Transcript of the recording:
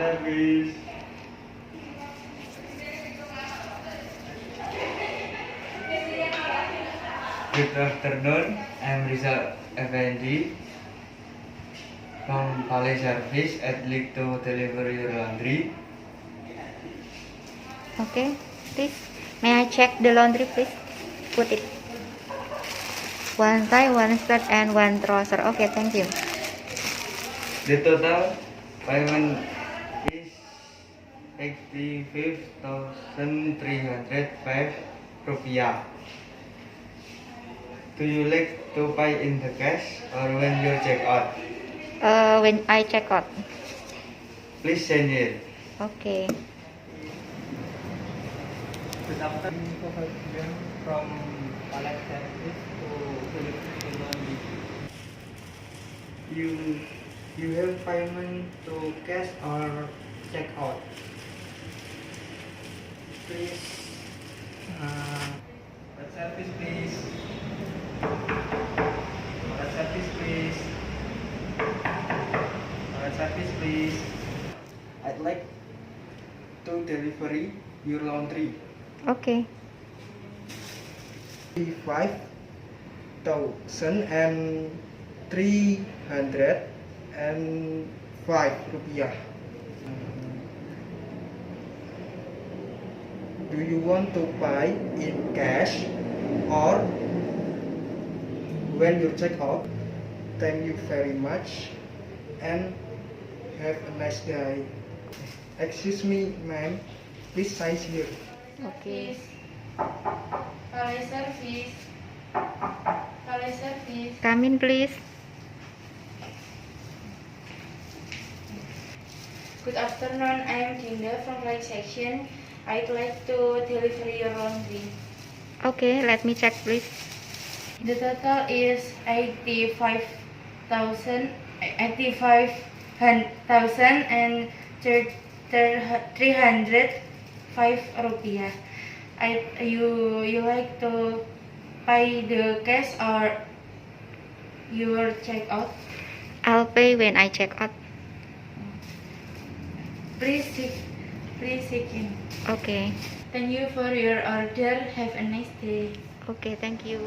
service. Good afternoon, I'm Rizal Effendi from Valet Service. I'd like to deliver your laundry. Okay, please. May I check the laundry, please? Put it. One tie, one skirt, and one trouser. Okay, thank you. The total payment is 85,305 rupiah. Do you like to pay in the cash or when you check out? When I check out. Please send here. Okay. Good afternoon, from Valet Service to deliver laundry. You have payment to cash or check out? Please. Valet Service, please. Valet Service, please. Valet Service, please. I'd like to deliver your laundry. Okay. 5,305 rupiah. Do you want to pay in cash or when you check out? Thank you very much and have a nice day. Excuse me, ma'am. Please sign here. Okay. Valet service. Valet service. Come in, please. Good afternoon, I am Dinda from Light Section. I'd like to deliver your laundry. Okay, let me check, please. The total is 85,305 rupiah. You like to pay the cash or your check out? I'll pay when I check out. Please check in. Okay. Thank you for your order. Have a nice day. Okay, thank you.